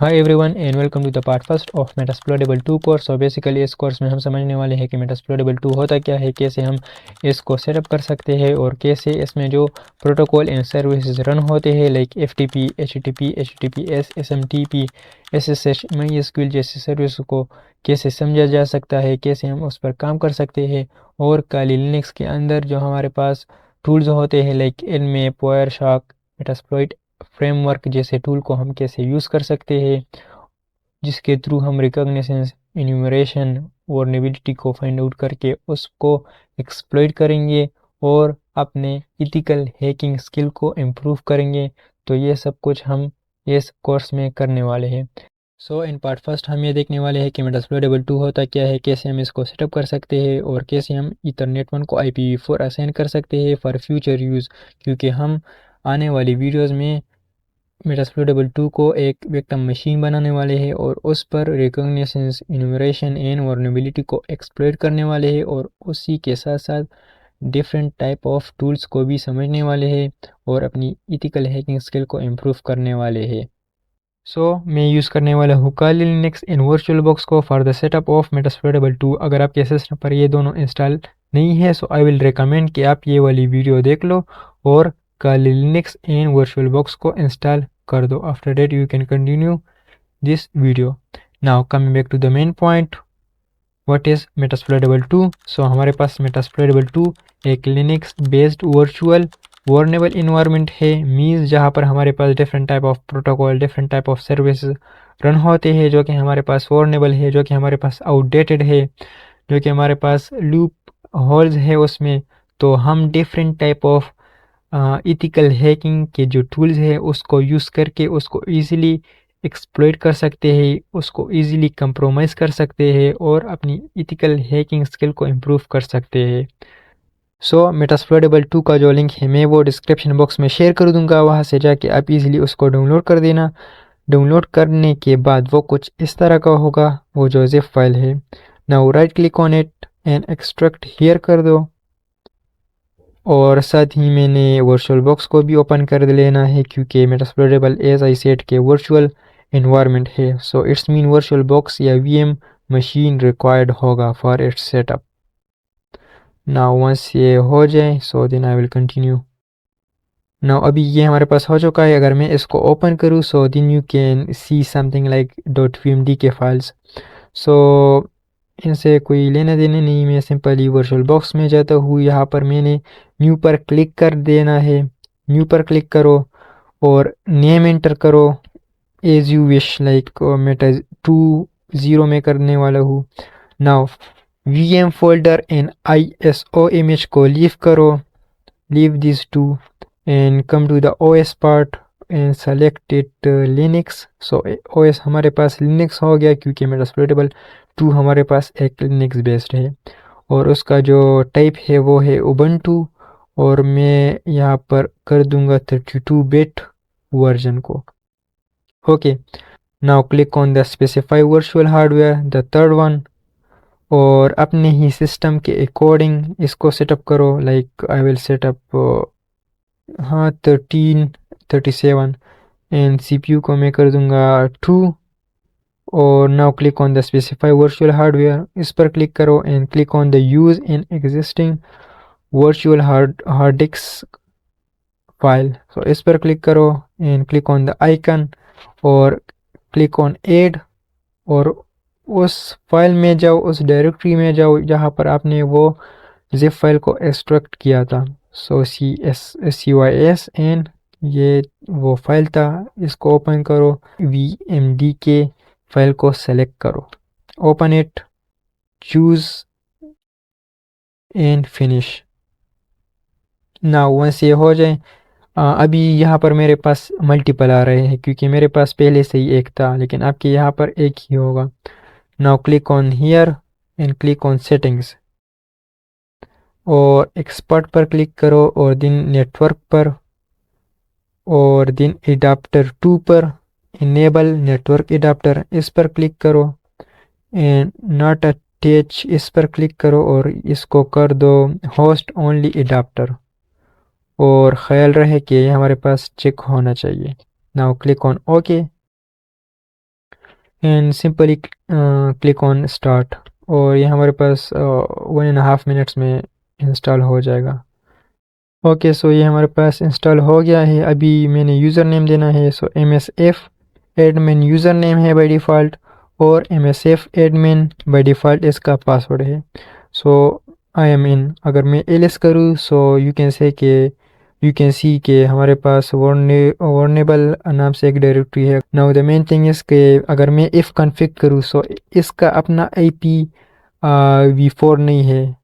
Hi everyone and welcome to the part first of Metasploitable 2 course. और basically इस course में हम समझने वाले हैं कि Metasploitable 2 होता क्या है, कैसे हम इसको सेटअप कर सकते हैं और कैसे इसमें जो प्रोटोकॉल एंड सर्विसेज रन होते हैं like FTP, HTTP, HTTPS, SMTP, SSH, MySQL जैसे सर्विस को कैसे समझा जा सकता है, कैसे हम उस पर काम कर सकते हैं। और काली लिनक्स के अंदर जो हमारे पास टूल्स होते हैं like Nmap, Wireshark, Metasploit framework जैसे टूल को हम कैसे यूज़ कर सकते हैं, जिसके थ्रू हम रिकॉग्निशन, इन्यूमरेशन, वल्नरेबिलिटी को फाइंड आउट करके उसको एक्सप्लॉइट करेंगे और अपने इथिकल हैकिंग स्किल को इम्प्रूव करेंगे। तो ये सब कुछ हम इस कोर्स में करने वाले हैं। सो इन पार्ट फर्स्ट हम ये देखने वाले हैं कि मेटास्प्लोइटेबल 2 होता क्या है, कैसे हम इसको सेटअप कर सकते हैं और कैसे हम ईथरनेट 1 को IPv4 असाइन कर सकते हैं फॉर फ्यूचर यूज़, क्योंकि हम आने वाली वीडियोज़ में मेटास्प्लोइटेबल 2 को एक विक्टिम मशीन बनाने वाले हैं और उस पर रिकॉग्निशन, इन्यूमरेशन एंड वल्नरेबिलिटी को एक्सप्लॉइट करने वाले हैं और उसी के साथ साथ डिफरेंट टाइप ऑफ टूल्स को भी समझने वाले हैं और अपनी इथिकल हैकिंग स्किल को इम्प्रूव करने वाले हैं। मैं यूज़ करने वाला हूँ काली लिनक्स इन वर्चुअल बॉक्स को फॉर द सेटअप ऑफ मेटास्प्लोइटेबल 2। अगर आपके सिस्टम पर ये दोनों इंस्टॉल नहीं है सो आई विल रिकमेंड कि आप ये वाली वीडियो देख लो और Kali Linux in virtual box को इंस्टॉल कर दो। After that you can continue this video. Now coming back to the main point, what is Metasploitable 2। So हमारे पास मेटास्प्लोइटेबल 2 एक Linux based virtual vulnerable environment है, मीन्स जहाँ पर हमारे पास different type of protocol, different type of service run होते हैं जो कि हमारे पास वर्नेबल है, जो कि हमारे पास आउटडेटेड है, जो कि हमारे पास लूप होल्स है उसमें। तो हम different type of ethical hacking के जो टूल्स है उसको यूज़ करके उसको ईजिली एक्सप्लॉइट कर सकते हैं, उसको ईजिली कंप्रोमाइज़ कर सकते हैं और अपनी इथिकल हैकिंग स्किल को इम्प्रूव कर सकते हैं। मेटास्प्लोइटेबल 2 का जो लिंक है मैं वो डिस्क्रिप्शन बॉक्स में शेयर कर दूंगा, वहाँ से जाके आप इजीली उसको डाउनलोड कर देना। डाउनलोड करने के बाद वो कुछ इस तरह का होगा, वो जो जिप फाइल है। Now right click on it and extract here कर दो और साथ ही मैंने वर्चुअल बॉक्स को भी ओपन कर लेना है क्योंकि मेटास्प्लोइटेबल एज आई सेड के वर्चुअल इन्वायरमेंट है। So it's mean virtual box या VM मशीन रिक्वायर्ड होगा for its setup. Now once ये हो जाए so then I will continue. Now अभी ये हमारे पास हो चुका है। अगर मैं इसको ओपन करूँ so then you can see something like .vmd के फाइल्स। सो इनसे कोई लेना देना नहीं, मैं सिंपली वर्चुअल बॉक्स में जाता हूँ। यहाँ पर मैंने न्यू पर क्लिक कर देना है। न्यू पर क्लिक करो और नेम एंटर करो एज यू विश, लाइक मैं 2.0 में करने वाला हूँ। Now VM folder and ISO image को लीव करो, leave these two and come to the OS part and select it Linux। so OS हमारे पास Linux हो गया क्योंकि मेटास्प्लोइटेबल 2 हमारे पास एक Linux बेस्ड है और उसका जो टाइप है वो है Ubuntu और मैं यहाँ पर कर दूंगा 32 बिट वर्जन को। Okay, now click on the specify virtual hardware, the third one, और अपने ही सिस्टम के अकॉर्डिंग इसको सेटअप करो। लाइक आई विल सेटअप हाँ 37 एंड CPU को मैं कर दूंगा 2। और now click on the specify virtual hardware, इस पर क्लिक करो and click on the use an existing virtual hard disk file. So इस पर क्लिक करो and click on the icon और क्लिक ऑन ऐड और उस फाइल में जाओ, उस डायरेक्टरी में जाओ जहाँ पर आपने वो जिप फाइल को एक्सट्रैक्ट किया था। सो CYS एंड ये वो फाइल था, इसको ओपन करो। VMD के फाइल को सेलेक्ट करो, open it, choose and finish. Now once ये हो जाए, अभी यहाँ पर मेरे पास मल्टीपल आ रहे हैं क्योंकि मेरे पास पहले से ही एक था, लेकिन आपके यहाँ पर एक ही होगा। Now click on here and click on settings और एक्सपर्ट पर क्लिक करो और देन नेटवर्क पर और देन एडाप्टर 2 पर, इनेबल नेटवर्क एडाप्टर, इस पर क्लिक करो एंड नॉट अटैच, इस पर क्लिक करो और इसको कर दो होस्ट ओनली एडाप्टर और ख्याल रहे कि ये हमारे पास चेक होना चाहिए। Now click on okay and simply click on start, और ये हमारे पास 1.5 मिनट्स में इंस्टॉल हो जाएगा। ओके, सो ये हमारे पास इंस्टॉल हो गया है। अभी मैंने यूज़र नेम देना है, सो MSF एडमिन यूज़र नेम है बाय डिफ़ॉल्ट, और MSF एडमिन बाय डिफ़ॉल्ट इसका पासवर्ड है। सो आई एम इन। अगर मैं एलएस करूँ, सो यू कैन सी के हमारे पास वर्नेबल नाम से एक डायरेक्टरी है। Now the main thing is के अगर मैं इफ़ कॉन्फ़िग करूँ, सो इसका अपना IP v4 नहीं है।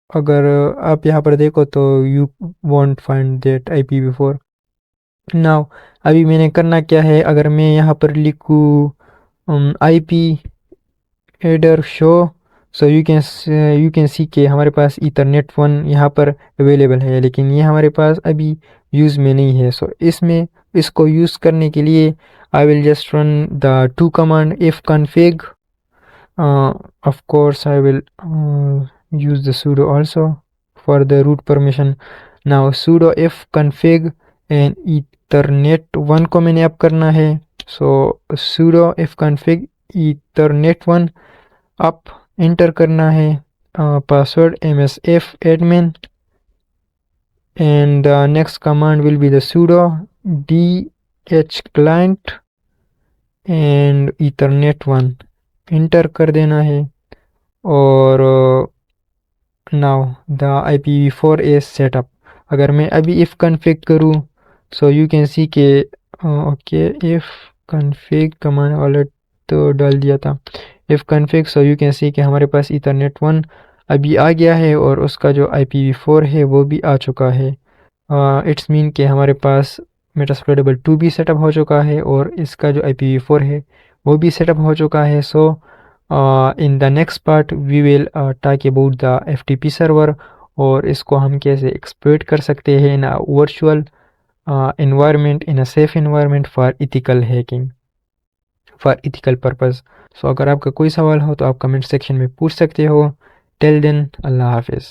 अगर आप यहाँ पर देखो तो you want find that IPv4। Now अभी मैंने करना क्या है, अगर मैं यहाँ पर लिखूँ IP adder show, so you can सी के हमारे पास ईथरनेट 1 यहाँ पर अवेलेबल है, लेकिन ये हमारे पास अभी यूज़ में नहीं है। सो इसको यूज़ करने के लिए I will just run the two command if config. Of course, I will use the sudo also for the root permission. Now sudo if config and ethernet1 को मैंने अब करना है। so sudo if config ethernet1 up enter करना है, password MSF admin, and the next command will be the sudo dhclient and ethernet1 enter कर देना है। और now the IPv4 is setup. अगर मैं अभी इफ़ कन्फिग करूँ, सो यू कैन सी के okay if config command already तो डाल दिया था। If config, so you can सी कि हमारे पास ईथरनेट 1 अभी आ गया है और उसका जो IPv4 है वो भी आ चुका है। इट्स मीन कि हमारे पास मेटास्प्लोडेबल 2 भी सेटअप हो चुका है और इसका जो IPv4 है वो भी सेटअप हो चुका है। सो in the next part we will talk about the FTP server और इसको हम कैसे एक्सप्लॉइट कर सकते हैं इन virtual environment, in a safe environment for ethical hacking, for ethical purpose. सो अगर आपका कोई सवाल हो तो आप कमेंट सेक्शन में पूछ सकते हो। टिल देन, अल्लाह हाफिज़।